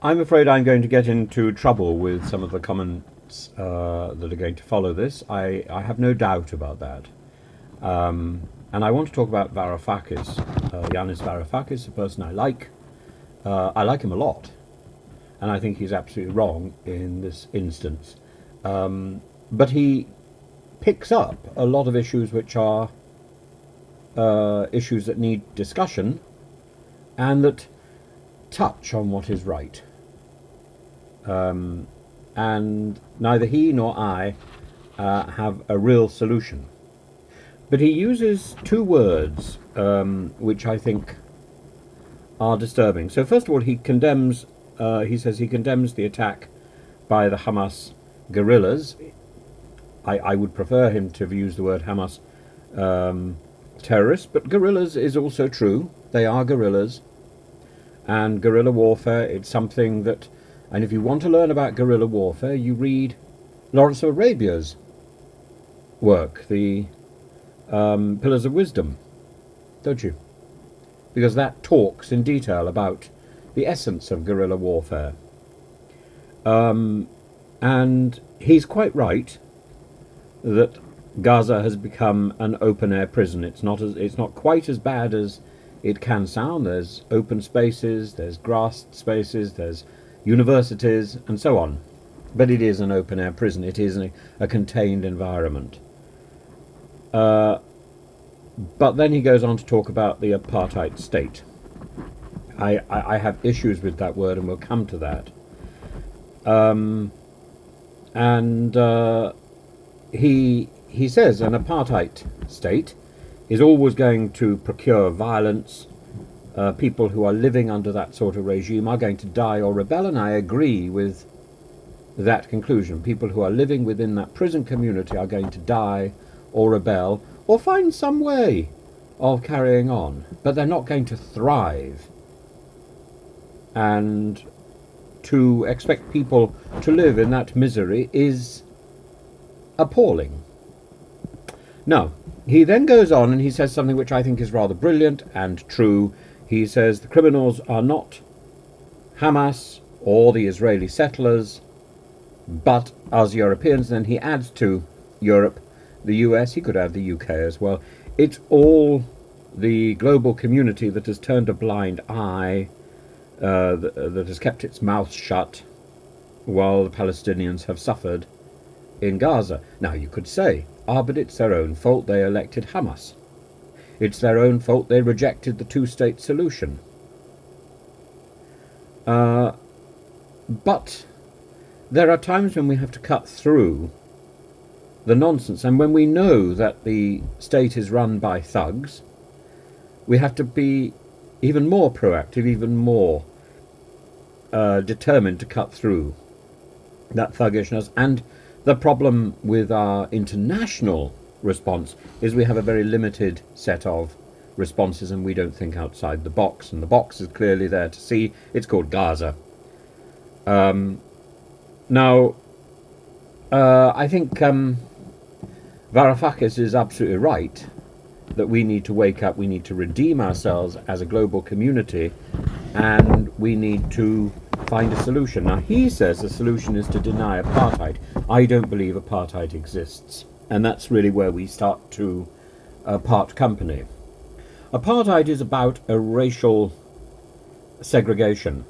I'm afraid I'm going to get into trouble with some of the comments that are going to follow this. I have no doubt about that. And I want to talk about Varoufakis, Yanis Varoufakis, a person I like. I like him a lot, and I think he's absolutely wrong in this instance. But he picks up a lot of issues which are issues that need discussion and that touch on what is right. And neither he nor I have a real solution. But he uses two words which I think are disturbing. So first of all, he says he condemns the attack by the Hamas guerrillas. I would prefer him to have used the word Hamas terrorists, but guerrillas is also true. They are guerrillas. And guerrilla warfare, it's something that, and if you want to learn about guerrilla warfare, you read Lawrence of Arabia's work, the Pillars of Wisdom, don't you? Because that talks in detail about the essence of guerrilla warfare. And he's quite right that Gaza has become an open-air prison. It's not quite as bad as it can sound. There's open spaces, there's grassed spaces, there's universities, and so on. But it is an open-air prison. It is a contained environment. But then he goes on to talk about the apartheid state. I have issues with that word, and we'll come to that. He says an apartheid state is always going to procure violence. People who are living under that sort of regime are going to die or rebel, and I agree with that conclusion. People who are living within that prison community are going to die or rebel or find some way of carrying on, but they're not going to thrive. And to expect people to live in that misery is appalling. Now, he then goes on and he says something which I think is rather brilliant and true. He says the criminals are not Hamas or the Israeli settlers, but us Europeans. Then he adds to Europe, the US, he could add the UK as well. It's all the global community that has turned a blind eye, that has kept its mouth shut while the Palestinians have suffered in Gaza. Now you could say, but it's their own fault they elected Hamas. It's their own fault they rejected the two-state solution. But there are times when we have to cut through the nonsense, and when we know that the state is run by thugs, we have to be even more proactive, even more determined to cut through that thuggishness. And the problem with our international response is we have a very limited set of responses, and we don't think outside the box, and the box is clearly there to see. It's called Gaza. I think Varoufakis is absolutely right that we need to wake up, we need to redeem ourselves as a global community, and we need to find a solution. Now, he says the solution is to deny apartheid. I don't believe apartheid exists, and that's really where we start to part company. Apartheid is about a racial segregation.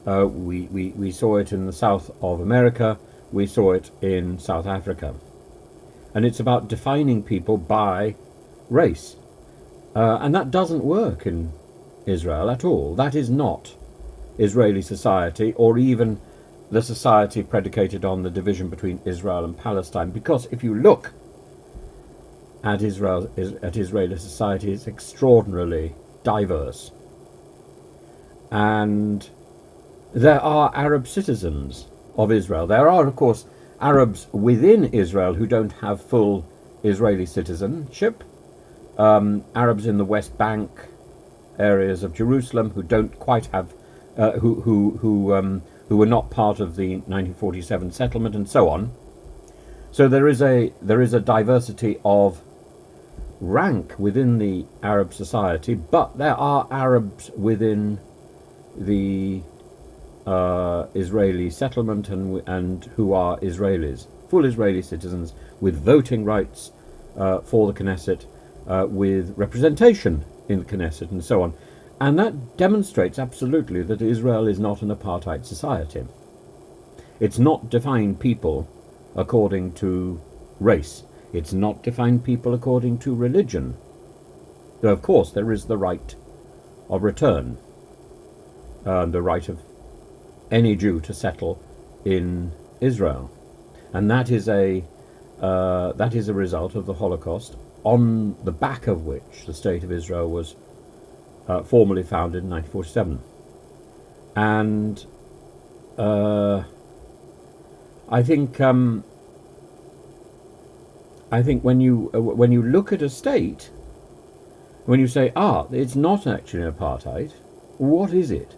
We saw it in the south of America, we saw it in South Africa. And it's about defining people by race. And that doesn't work in Israel at all. That is not Israeli society, or even the society predicated on the division between Israel and Palestine. Because if you look at Israeli society, it's extraordinarily diverse. And there are Arab citizens of Israel. There are, of course, Arabs within Israel who don't have full Israeli citizenship. Arabs in the West Bank, areas of Jerusalem, who don't quite have, who were not part of the 1947 settlement, and so on. So there is a diversity of rank within the Arab society, but there are Arabs within the Israeli settlement and who are Israelis, full Israeli citizens with voting rights for the Knesset, with representation in the Knesset and so on. And that demonstrates absolutely that Israel is not an apartheid society. It's not defined people according to race. It's not defined people according to religion. Though, of course, there is the right of return, the right of any Jew to settle in Israel, and that is a result of the Holocaust, on the back of which the State of Israel was formally founded in 1947. And I think when you look at a state, when you say, it's not actually an apartheid, what is it?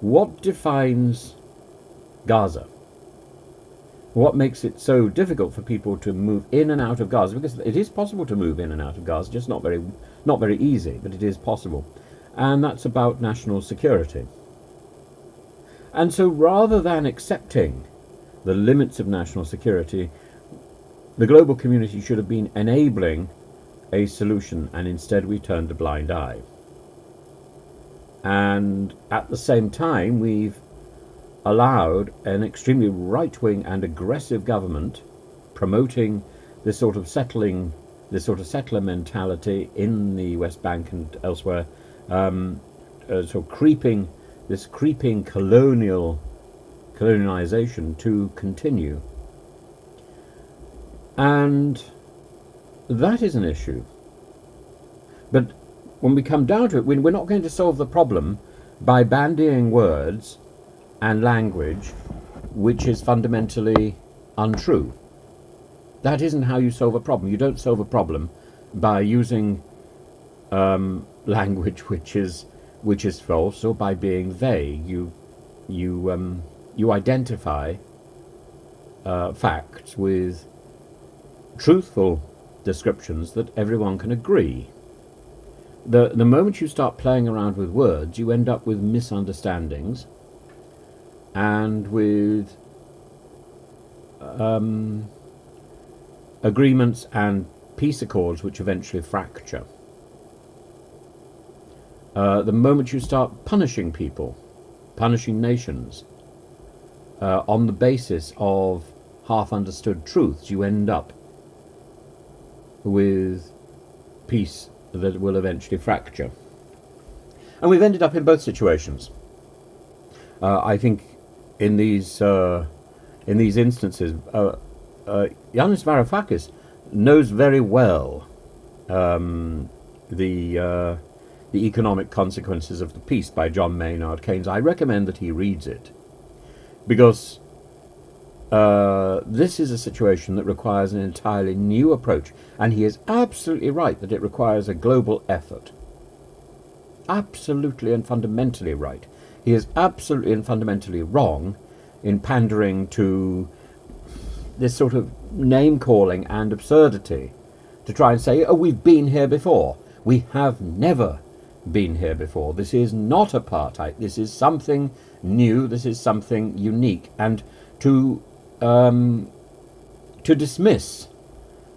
What defines Gaza? What makes it so difficult for people to move in and out of Gaza? Because it is possible to move in and out of Gaza, just not very easy, but it is possible. And that's about national security. And so rather than accepting the limits of national security, the global community should have been enabling a solution, and instead we turned a blind eye. And at the same time, we've allowed an extremely right-wing and aggressive government promoting this sort of settler mentality in the West Bank and elsewhere, creeping colonialization to continue. And that is an issue. But when we come down to it, we're not going to solve the problem by bandying words and language which is fundamentally untrue. That isn't how you solve a problem. You don't solve a problem by using language which is false, or by being vague. You identify facts with truthful descriptions that everyone can agree. The moment you start playing around with words, you end up with misunderstandings and with agreements and peace accords which eventually fracture. The moment you start punishing people, punishing nations, on the basis of half-understood truths, you end up with peace that will eventually fracture. And we've ended up in both situations. I think in these instances, Yanis Varoufakis knows very well the economic consequences of the piece by John Maynard Keynes. I recommend that he reads it, because this is a situation that requires an entirely new approach, and he is absolutely right that it requires a global effort. Absolutely and fundamentally right. He is absolutely and fundamentally wrong in pandering to this sort of name-calling and absurdity to try and say, we've been here before. We have never been here before. This is not apartheid. This is something new. This is something unique. And to dismiss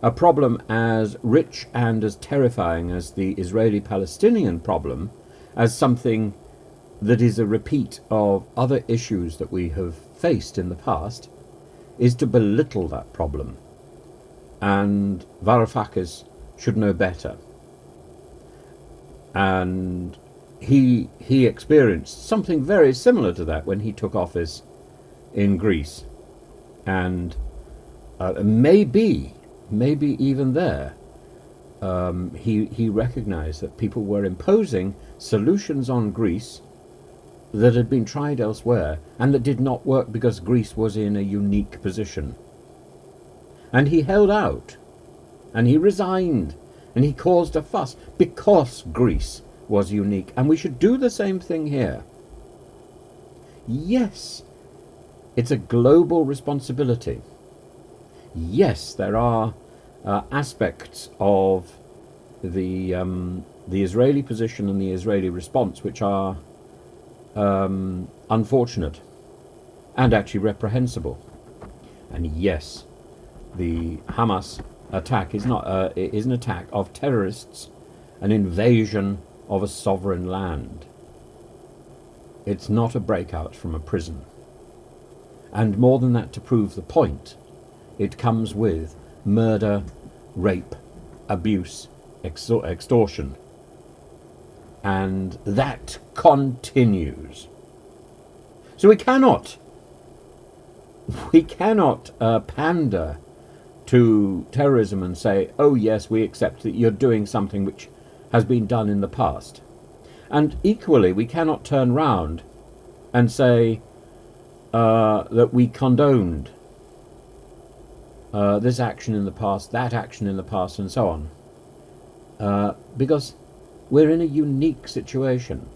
a problem as rich and as terrifying as the Israeli-Palestinian problem as something that is a repeat of other issues that we have faced in the past is to belittle that problem. And Varoufakis should know better. And he experienced something very similar to that when he took office in Greece. And maybe even there, he recognized that people were imposing solutions on Greece that had been tried elsewhere and that did not work because Greece was in a unique position. And he held out, and he resigned, and he caused a fuss because Greece was unique. And we should do the same thing here. Yes, it's a global responsibility. Yes, there are aspects of the Israeli position and the Israeli response which are unfortunate and actually reprehensible. And yes, the Hamas attack is an attack of terrorists, an invasion of a sovereign land. It's not a breakout from a prison. And more than that, to prove the point, it comes with murder, rape, abuse, extortion. And that continues. So we cannot pander to terrorism and say, oh yes, we accept that you're doing something which has been done in the past. And equally, we cannot turn round and say that we condoned this action in the past, that action in the past, and so on. Because we're in a unique situation.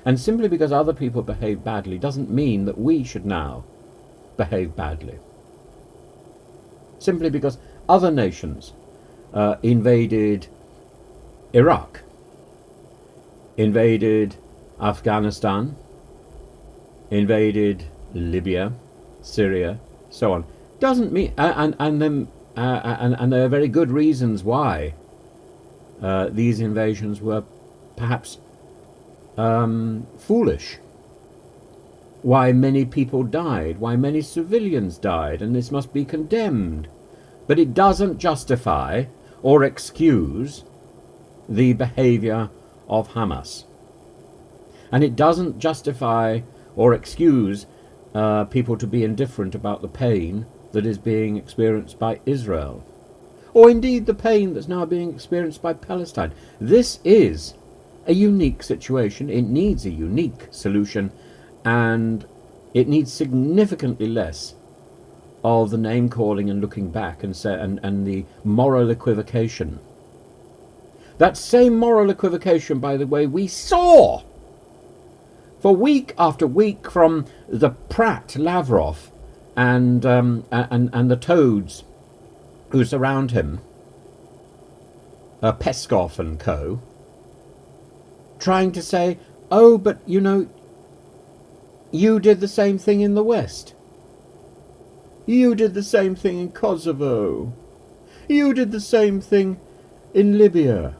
And simply because other people behave badly doesn't mean that we should now behave badly. Simply because other nations invaded Iraq, invaded Afghanistan, invaded Libya, Syria, so on, doesn't mean and there are very good reasons why these invasions were perhaps foolish, why many people died, why many civilians died, and this must be condemned. But it doesn't justify or excuse the behavior of Hamas. And it doesn't justify or excuse people to be indifferent about the pain that is being experienced by Israel, or indeed the pain that's now being experienced by Palestine. This is a unique situation. It needs a unique solution, and it needs significantly less of the name-calling and looking back and the moral equivocation. That same moral equivocation, by the way, we saw for week after week from the Pratt, Lavrov, and the toads who surround him, Peskov and co., trying to say, oh, but you know, you did the same thing in the West. You did the same thing in Kosovo. You did the same thing in Libya.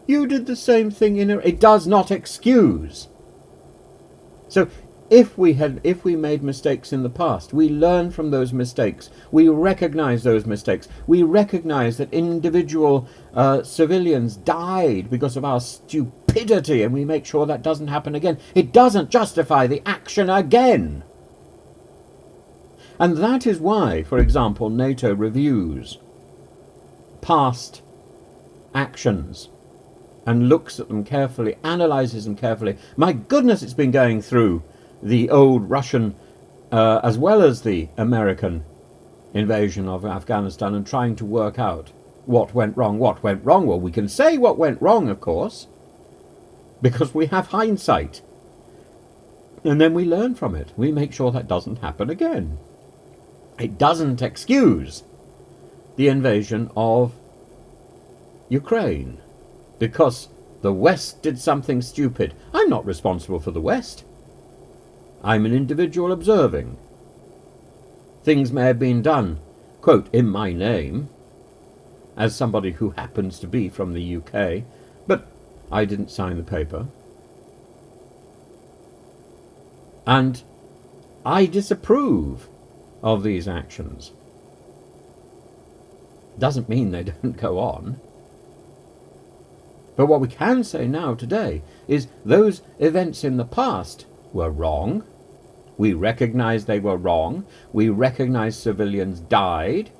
You did the same thing in Iraq. It does not excuse. So if we made mistakes in the past, we learn from those mistakes. We recognize those mistakes. We recognize that individual civilians died because of our stupidity, and we make sure that doesn't happen again. It doesn't justify the action again. And that is why, for example, NATO reviews past actions and looks at them carefully, analyzes them carefully. My goodness, it's been going through the old Russian as well as the American invasion of Afghanistan and trying to work out what went wrong. What went wrong? Well, we can say what went wrong, of course, because we have hindsight. And then we learn from it. We make sure that doesn't happen again. It doesn't excuse the invasion of Ukraine because the West did something stupid. I'm not responsible for the West. I'm an individual observing. Things may have been done, quote, in my name, as somebody who happens to be from the UK, but I didn't sign the paper. And I disapprove of these actions. Doesn't mean they don't go on. But what we can say now today is those events in the past were wrong. We recognize they were wrong. We recognize civilians died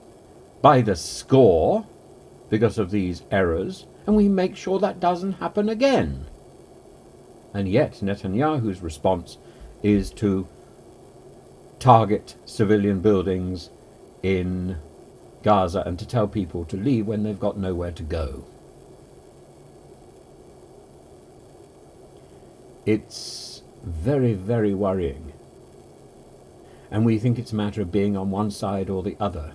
by the score because of these errors, and we make sure that doesn't happen again. And yet Netanyahu's response is to target civilian buildings in Gaza and to tell people to leave when they've got nowhere to go. It's very, very worrying. And we think it's a matter of being on one side or the other.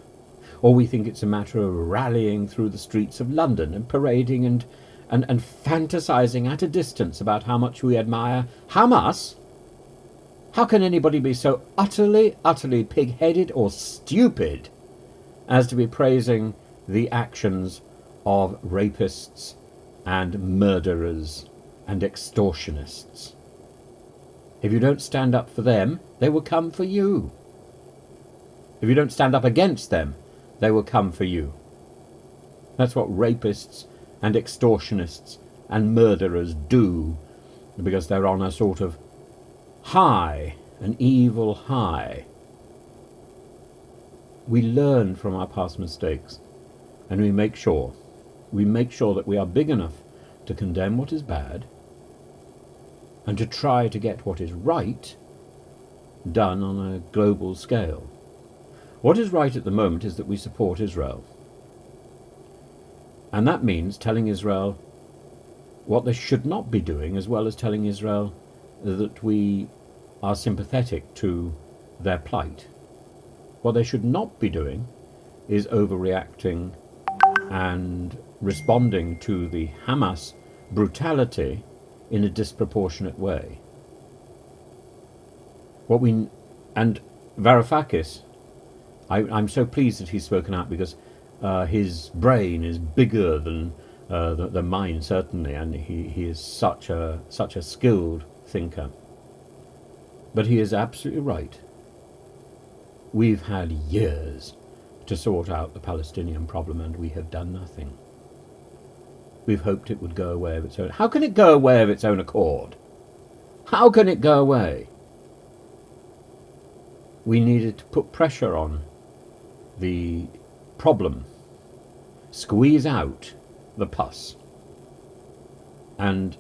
Or we think it's a matter of rallying through the streets of London and parading and fantasizing at a distance about how much we admire Hamas How can anybody be so utterly, utterly pig-headed or stupid as to be praising the actions of rapists and murderers and extortionists? If you don't stand up for them, they will come for you. If you don't stand up against them, they will come for you. That's what rapists and extortionists and murderers do, because they're on a sort of high, an evil high. We learn from our past mistakes, and we make sure that we are big enough to condemn what is bad and to try to get what is right done on a global scale. What is right at the moment is that we support Israel. And that means telling Israel what they should not be doing, as well as telling Israel that we are sympathetic to their plight. What they should not be doing is overreacting and responding to the Hamas brutality in a disproportionate way. And Varoufakis, I'm so pleased that he's spoken out, because his brain is bigger than the mine, certainly, and he is such a skilled thinker. But he is absolutely right. We've had years to sort out the Palestinian problem, and we have done nothing. We've hoped it would go away of its own. How can it go away of its own accord? How can it go away? We needed to put pressure on the problem, squeeze out the pus, and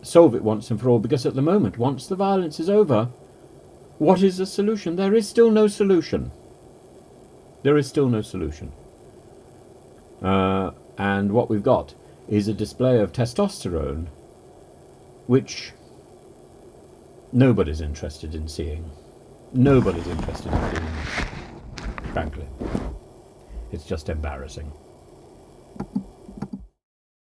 solve it once and for all, because at the moment, once the violence is over, what is the solution? There is still no solution. There is still no solution. And what we've got is a display of testosterone which nobody's interested in seeing. Nobody's interested in seeing, frankly. It's just embarrassing.